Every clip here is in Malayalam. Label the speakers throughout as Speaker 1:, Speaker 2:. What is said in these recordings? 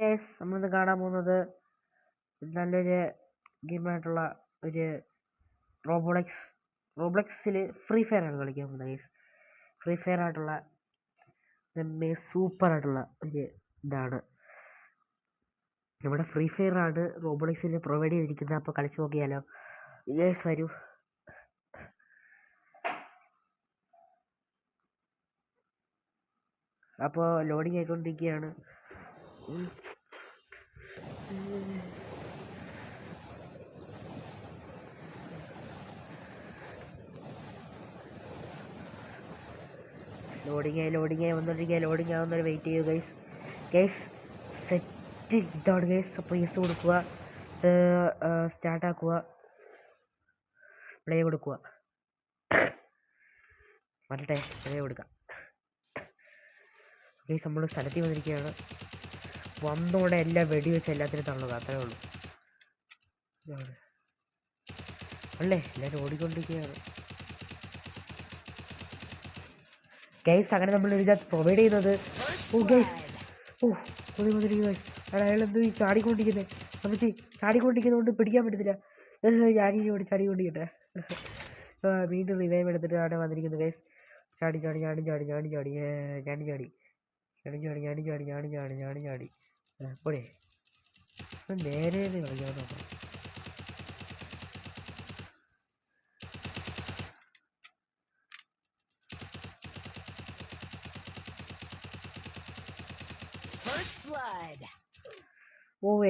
Speaker 1: ഗൈസ് നമ്മളിന്ന് കാണാൻ പോകുന്നത് നല്ലൊരു ഗെയിമായിട്ടുള്ള ഒരു റോബ്ലക്സിൽ ഫ്രീ ഫയർ ആണ് കളിക്കാൻ പോകുന്നത് ഗൈസ്. ഫ്രീ ഫയർ ആയിട്ടുള്ള സൂപ്പർ ആയിട്ടുള്ള ഒരു ഇതാണ് നമ്മുടെ ഫ്രീ ഫയർ ആണ് റോബ്ലക്സിൽ പ്രൊവൈഡ് ചെയ്തിരിക്കുന്നത്. അപ്പോൾ കളിച്ച് നോക്കിയാലോ ഗൈസ്, വരൂ. അപ്പോൾ ലോഡിങ് ആയിക്കൊണ്ടിരിക്കുകയാണ്. ലോഡിങ് ആയി വന്നോണ്ടിരിക്കുക. ലോഡിങ് ആവുന്നവരെ വെയിറ്റ് ചെയ്യൂ ഗൈസ്. സെറ്റ് ഇതാണ് ഗൈസ്. അപ്പോൾ യെസ് കൊടുക്കുക, സ്റ്റാർട്ടാക്കുക, പ്ലേ കൊടുക്കുക. വരട്ടെ, പ്ലേ കൊടുക്കാം ഗൈസ്. നമ്മൾ സ്ഥലത്തിൽ വന്നിരിക്കുകയാണ്. വന്നോടെ എല്ലാം വെടിവെച്ച് എല്ലാത്തിനും തള്ളുക, അത്രേ ഉള്ളൂ. അല്ലേ, എല്ലാവരും ഓടിക്കൊണ്ടിരിക്കുകയാണ് ഗൈസ്. അങ്ങനെ നമ്മൾ ഇതിനകത്ത് പ്രൊവൈഡ് ചെയ്യുന്നത് അയാളെന്തോ ഈ ചാടിക്കൊണ്ടിരിക്കുന്നത്. നമുക്ക് ചാടിക്കൊണ്ടിരിക്കുന്നതുകൊണ്ട് പിടിക്കാൻ പറ്റത്തില്ല. ഞാനിവിടെ ചാടിക്കൊണ്ടിരിക്കട്ടെ. വീണ്ടും റിവൈവ് എടുത്തിട്ട് ആണ് വന്നിരിക്കുന്നത് ഗൈസ്. ചാടി പോടെ നേരെ കളിക്കാൻ നോക്കണം.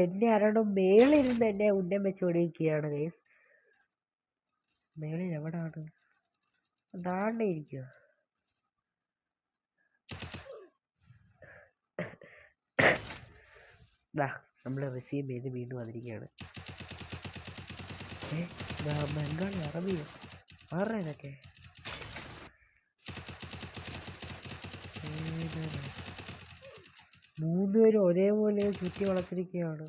Speaker 1: എന്നെ ആരാണ്ടോ മേളിരുന്ന് എന്നെ ഉന്നം വെച്ച് ഓടിയിരിക്കുകയാണ് ഗൈസ്. മേളിൽ എവിടാണ്? ദാണ്ടേ ഇരിക്കുക. നമ്മൾ റിസീവ് ചെയ്ത് വീണ്ടും വന്നിരിക്കുകയാണ്. ബംഗാളി അറബിയോ ആരുടെ ഇതൊക്കെ? മൂന്നുപേരും ഒരേപോലെ ചുറ്റി വളർത്തിരിക്കുകയാണ്.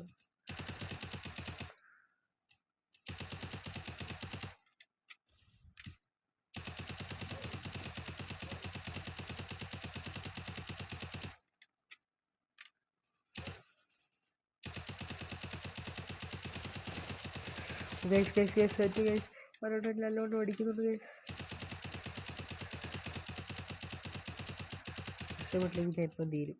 Speaker 1: നല്ലോണം അടിക്കുന്നുണ്ട് ഗൈസ്. ഇഷ്ടപ്പെട്ടില്ലെങ്കിൽ എപ്പം തീരും.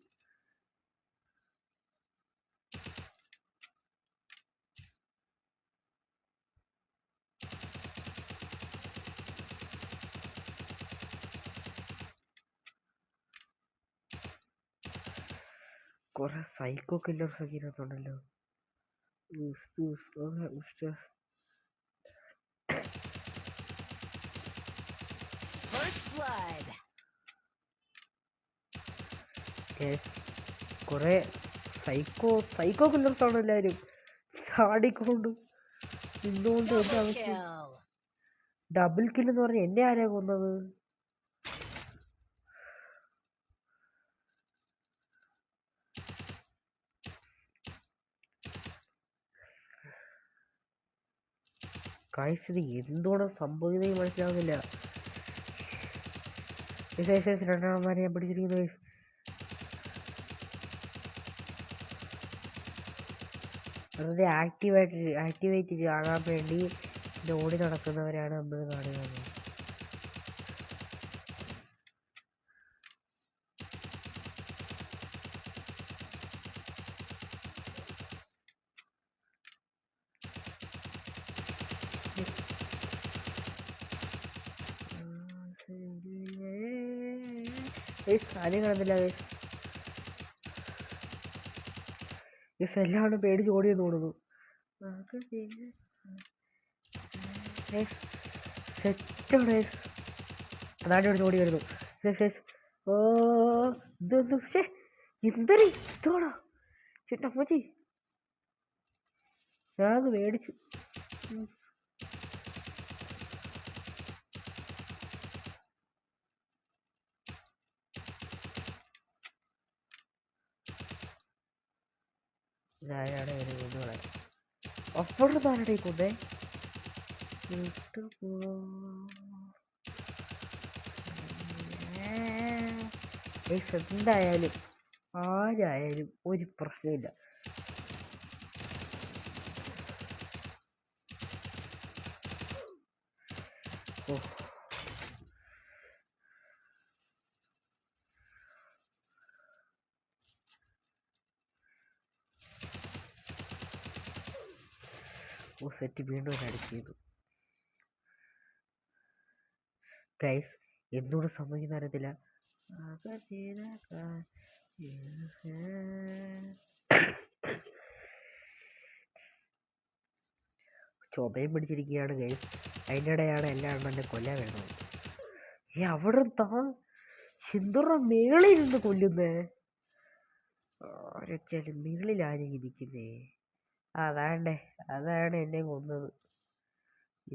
Speaker 1: കുറെ സൈക്കോ കില്ലേഴ്സ് ഒക്കെ ഇതിനകത്തുണ്ടല്ലോ. കുറെ സൈക്കോ കില്ലേഴ്സ് ആണ് എല്ലാവരും. ചാടിക്കൊണ്ട് നിന്നുകൊണ്ട് എന്റെ ആവശ്യം. ഡബിൾ കിൽ എന്ന് പറഞ്ഞ എന്നെ ആരാ കൊന്നത്? ഇത് എന്തോടെ സംഭവിക്കുന്നത് മനസ്സിലാവുന്നില്ല. രണ്ടാമന്മാരെ ഞാൻ പിടിച്ചിരിക്കുന്നത്. വെറുതെ ആക്ടിവേറ്റ് ആകാൻ വേണ്ടി ഓടി നടക്കുന്നവരാണ് നമ്മൾ കാണുന്നത്. ആരും കാണുന്നില്ല എല്ലാവരും പേടിച്ച് ഓടിയെന്ന് തോന്നുന്നു. അതാണ് ഇവിടെ ഓടി വരുന്നു. ഓ ഇതൊന്നും എന്തൊരു ഇതോടാ ചേട്ടമ്മച്ചി, ഞാൻ മേടിച്ചു. ഞാനാണ് വരുന്നത്. അപ്പോഴും താരടെ കൊണ്ടേ എന്തായാലും ആരായാലും ഒരു പ്രശ്നമില്ല. സെറ്റ് വീണ്ടും അടിച്ച് ചെയ്തു. ഗൈസ് എന്തുകൊണ്ട് സംഭവിക്കുന്ന അറിയത്തില്ല. ചുമയും പിടിച്ചിരിക്കുകയാണ് ഗൈസ്. അതിൻ്റെ ഇടയാണ് എല്ലാവരും എന്നെ കൊല്ലാൻ വേണ്ടത്. അവിടെ സിന്ദൂറ മേളിരുന്ന് കൊല്ലുന്നേ. ആരൊക്കെയാലും മേളിലാരും ഇരിക്കുന്നേ. അതാണ് എന്നെ കൊന്നത്.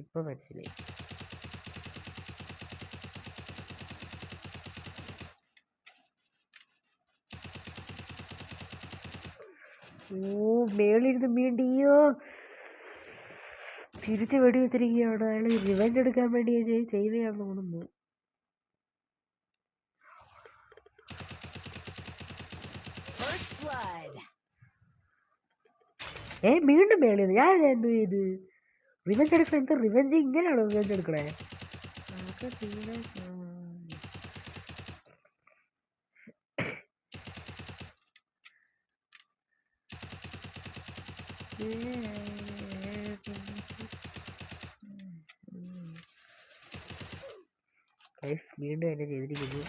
Speaker 1: ഇപ്പൊ മനസ്സിലായി. മേളിരുന്ന് വീണ്ടിയോ തിരിച്ച് വെടിവെച്ചിരിക്കുകയാണ്. അയാൾ റിവെഞ്ച് എടുക്കാൻ വേണ്ടി ചെയ്തതാണെന്ന് തോന്നുന്നു. വീണ്ടും മേളിയത്. ഞാൻ എന്തു ചെയ്ത് റിവെഞ്ച് എടുക്കണ? എന്ത് റിവെഞ്ച്? ഇങ്ങനെയാണോ റിവെഞ്ച് എടുക്കണേ? വീണ്ടും എന്നെ ചെയ്തിരിക്കുന്നു.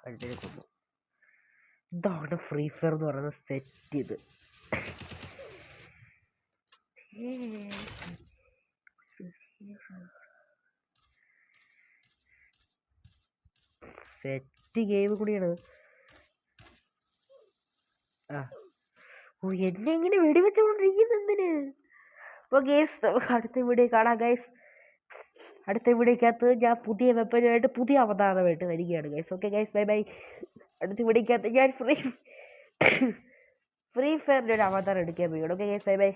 Speaker 1: അതിനെ കൊന്നു. ഇതാണ് ഫ്രീ ഫയർ എന്ന് പറയുന്ന സെറ്റ്. ഇത് സെറ്റ് ഗെയിം കൂടിയാണ്. എന്നെ ഇങ്ങനെ വെടിവെച്ചുകൊണ്ടിരിക്കുന്ന എന്തിന്? അപ്പോൾ ഗൈസ് നമുക്ക് അടുത്ത വീഡിയോ കാണാം ഗൈസ്. അടുത്ത വീഡിയോക്കകത്ത് ഞാൻ പുതിയ വെപ്പനുമായിട്ട് പുതിയ അവതാരമായിട്ട് വരികയാണ് guys. Okay guys, bye bye. അടുത്ത വീഡിയോക്കകത്ത് ഞാൻ ഫ്രീ ഫയറിൻ്റെ ഒരു അവതാരം എടുക്കാൻ പോവുകയാണ്. Okay guys, bye bye.